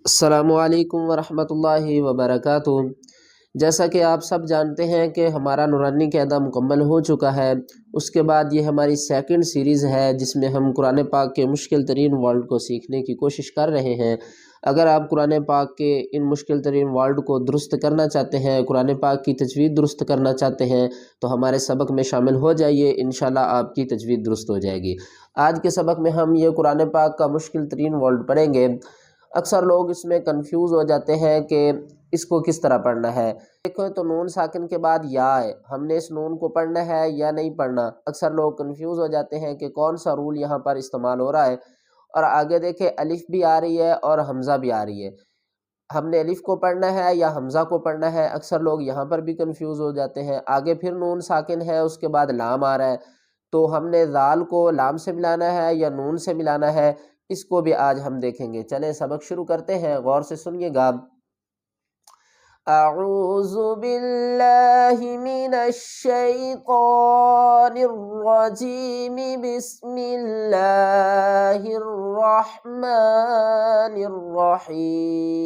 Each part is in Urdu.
السلام علیکم ورحمۃ اللہ وبرکاتہ۔ جیسا کہ آپ سب جانتے ہیں کہ ہمارا نورانی قاعدہ مکمل ہو چکا ہے۔ اس کے بعد یہ ہماری سیکنڈ سیریز ہے جس میں ہم قرآن پاک کے مشکل ترین ورڈ کو سیکھنے کی کوشش کر رہے ہیں۔ اگر آپ قرآن پاک کے ان مشکل ترین ورڈ کو درست کرنا چاہتے ہیں، قرآن پاک کی تجوید درست کرنا چاہتے ہیں تو ہمارے سبق میں شامل ہو جائیے، انشاءاللہ آپ کی تجوید درست ہو جائے گی۔ آج کے سبق میں ہم یہ قرآن پاک کا مشکل ترین ورڈ پڑھیں گے۔ اکثر لوگ اس میں کنفیوز ہو جاتے ہیں کہ اس کو کس طرح پڑھنا ہے۔ دیکھو تو نون ساکن کے بعد یا ہے، ہم نے اس نون کو پڑھنا ہے یا نہیں پڑھنا۔ اکثر لوگ کنفیوز ہو جاتے ہیں کہ کون سا رول یہاں پر استعمال ہو رہا ہے، اور آگے دیکھیں الف بھی آ رہی ہے اور حمزہ بھی آ رہی ہے۔ ہم نے الف کو پڑھنا ہے یا حمزہ کو پڑھنا ہے، اکثر لوگ یہاں پر بھی کنفیوز ہو جاتے ہیں۔ آگے پھر نون ساکن ہے، اس کے بعد لام آ رہا ہے، تو ہم نے ذال کو لام سے ملانا ہے یا نون سے ملانا ہے، اس کو بھی آج ہم دیکھیں گے۔ چلیں سبق شروع کرتے ہیں، غور سے سنیے گا۔ اعوذ باللہ من الشیطان الرجیم، بسم اللہ الرحمن الرحیم۔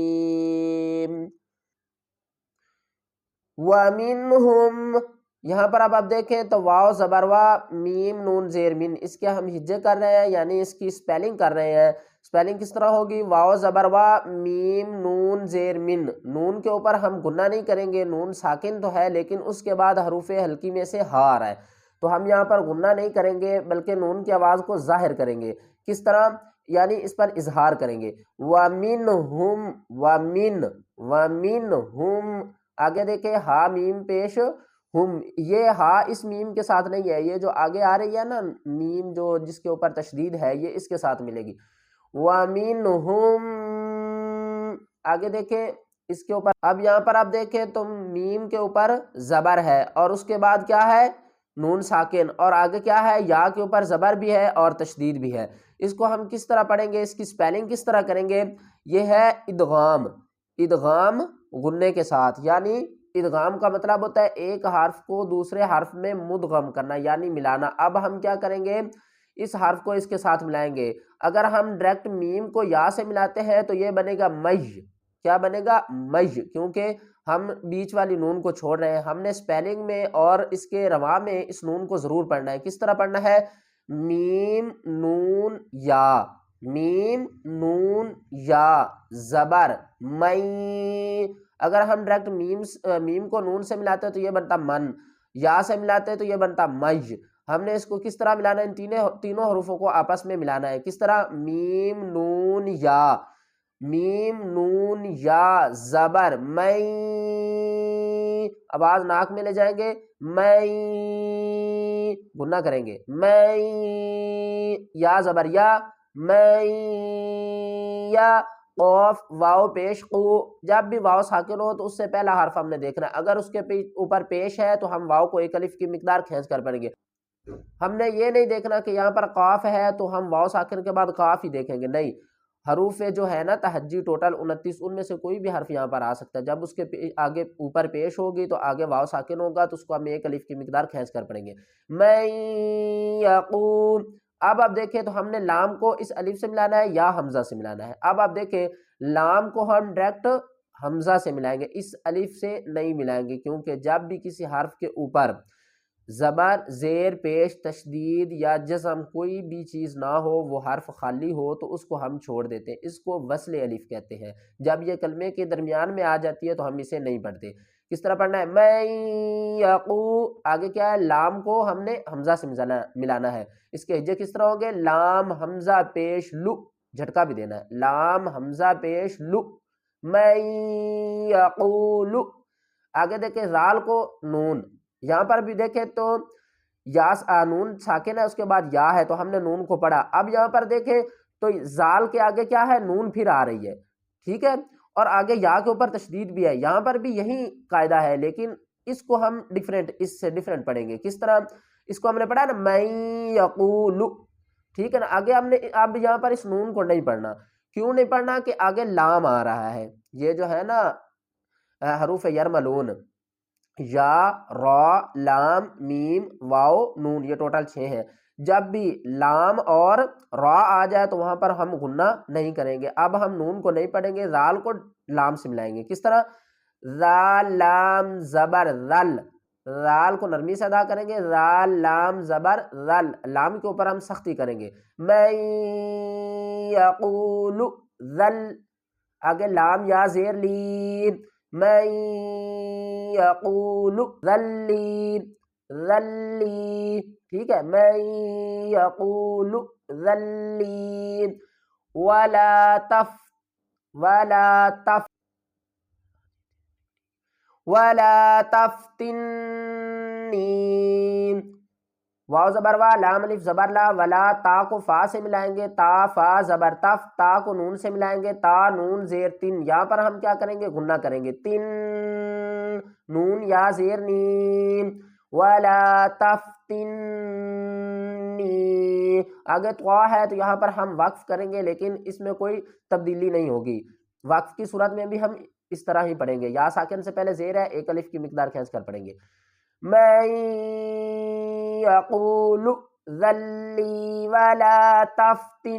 وَمِنْهُمْ، یہاں پر اب آپ دیکھیں تو واو زبر وا، میم نون زیر من، اس کے ہم ہجے کر رہے ہیں، یعنی اس کی سپیلنگ کر رہے ہیں۔ سپیلنگ کس طرح ہوگی؟ واو زبر وا، میم نون زیر من۔ نون کے اوپر ہم گنہ نہیں کریں گے، نون ساکن تو ہے لیکن اس کے بعد حروف ہلکی میں سے ہا آ رہا ہے، تو ہم یہاں پر گنہ نہیں کریں گے بلکہ نون کی آواز کو ظاہر کریں گے۔ کس طرح؟ یعنی اس پر اظہار کریں گے۔ وَمِنْهُمْ، وَمِنْهُمْ، آگے دیکھیں ہا میم پیش ہم، یہ ہا اس میم کے ساتھ نہیں ہے، یہ جو آگے آ رہی ہے نا میم جو جس کے اوپر تشدید ہے، یہ اس کے ساتھ ملے گی۔ وَمِنْهُمْ، آگے دیکھیں اس کے اوپر، اب یہاں پر آپ دیکھیں تو میم کے اوپر زبر ہے اور اس کے بعد کیا ہے؟ نون ساکن، اور آگے کیا ہے؟ یا کے اوپر زبر بھی ہے اور تشدید بھی ہے۔ اس کو ہم کس طرح پڑھیں گے؟ اس کی سپیلنگ کس طرح کریں گے؟ یہ ہے ادغام، ادغام غنے کے ساتھ، یعنی ادغام کا مطلب ہوتا ہے ایک حرف کو دوسرے حرف میں مدغم کرنا، یعنی ملانا۔ اب ہم کیا کریں گے؟ اس حرف کو اس کے ساتھ ملائیں گے۔ اگر ہم ڈائریکٹ میم کو یا سے ملاتے ہیں تو یہ بنے گا مج، کیا بنے گا؟ مج، کیونکہ ہم بیچ والی نون کو چھوڑ رہے ہیں۔ ہم نے سپیلنگ میں اور اس کے رواں میں اس نون کو ضرور پڑھنا ہے۔ کس طرح پڑھنا ہے؟ میم نون یا، میم نون یا زبر مئی۔ اگر ہم ڈائریکٹ میم کو نون سے ملاتے ہیں تو یہ بنتا من، یا سے ملاتے ہیں تو یہ بنتا مج۔ ہم نے اس کو کس طرح ملانا ہے؟ ان تینوں حروفوں کو آپس میں ملانا ہے۔ کس طرح؟ میم نون یا، میم نون یا زبر مئی، آواز ناک میں لے جائیں گے، مئی، گنہ کریں گے، مئی، یا زبر یا، مئی یا، قوف واو پیش قو، جب بھی واو ساکن ہو تو اس سے پہلا حرف ہم نے دیکھنا ہے، اگر اس کے اوپر پیش ہے تو ہم واو کو ایک الف کی مقدار کھینچ کر پڑھیں گے۔ ہم نے یہ نہیں دیکھنا کہ یہاں پر قاف ہے تو ہم واو ساکن کے بعد قاف ہی دیکھیں گے، نہیں، حروف جو ہے نا تہجی ٹوٹل 29، ان میں سے کوئی بھی حرف یہاں پر آ سکتا ہے۔ جب اس کے آگے اوپر پیش ہوگی تو آگے واو ساکن ہوگا تو اس کو ہم ایک الف کی مقدار کھینچ کر پڑھیں گے۔ میں یقول، اب آپ دیکھیں تو ہم نے لام کو اس الف سے ملانا ہے یا حمزہ سے ملانا ہے۔ اب آپ دیکھیں لام کو ہم ڈائریکٹ حمزہ سے ملائیں گے، اس الف سے نہیں ملائیں گے، کیونکہ جب بھی کسی حرف کے اوپر زبر زیر پیش تشدید یا جزم کوئی بھی چیز نہ ہو، وہ حرف خالی ہو، تو اس کو ہم چھوڑ دیتے ہیں، اس کو وصل الف کہتے ہیں۔ جب یہ کلمے کے درمیان میں آ جاتی ہے تو ہم اسے نہیں پڑھتے۔ کس طرح پڑھنا ہے؟ میں یقو، آگے کیا ہے؟ لام کو ہم نے حمزہ سے ملانا ہے۔ اس کے ہجے کس طرح ہوں گے؟ لام حمزہ پیش لو، جھٹکا بھی دینا ہے، لام حمزہ پیش لو، میں یقول۔ آگے دیکھیں ذال کو نون، یہاں پر بھی دیکھیں تو یا نون ساکن ہے، اس کے بعد یا ہے تو ہم نے نون کو پڑھا۔ اب یہاں پر دیکھیں تو ذال کے آگے کیا ہے؟ نون پھر آ رہی ہے، ٹھیک ہے، اور آگے یا کے اوپر تشدید بھی ہے۔ یہاں پر بھی یہی قاعدہ ہے لیکن اس کو ہم اس سے ڈیفرنٹ پڑھیں گے۔ کس طرح؟ اس کو ہم نے پڑھا نا میں یقول، ٹھیک ہے نا۔ آگے ہم نے اب یہاں پر اس نون کو نہیں پڑھنا، کیوں نہیں پڑھنا؟ کہ آگے لام آ رہا ہے، یہ جو ہے نا حروف یرملون، یا، را، لام، میم، واو، نون، یہ ٹوٹل 6 ہیں۔ جب بھی لام اور را آ جائے تو وہاں پر ہم غنہ نہیں کریں گے. اب ہم نون کو نہیں پڑھیں گے، ذال کو لام سے ملائیں گے. کس طرح؟ ذال لام زبر ذل، ذال کو نرمی سے ادا کریں گے، ذال لام زبر ذل، لام کے اوپر ہم سختی کریں گے. من یقول ذل، آگے لام یا زیر لین، من یقول ذلین، ذلی، ٹھیک ہے. من یقول ذلین، ولا تف، ولا تف، ولا تفتنین، واو زبر وا، لام الف زبر لا، ولا، تا کو فا سے ملائیں گے، تا فا زبر تف، تا کو نون سے ملائیں گے، تا نون زیر تن، یہاں پر ہم کیا کریں گے؟ غنہ کریں گے. تن، نون یا زیر نین، ولا تفتنی. آگے طوا ہے تو یہاں پر ہم وقف کریں گے، لیکن اس میں کوئی تبدیلی نہیں ہوگی. وقف کی صورت میں بھی ہم اس طرح ہی پڑھیں گے. یا ساکن سے پہلے زیر ہے، ایک الف کی مقدار کھینچ کر پڑھیں گے. من یقول ذلی ولا تفتنی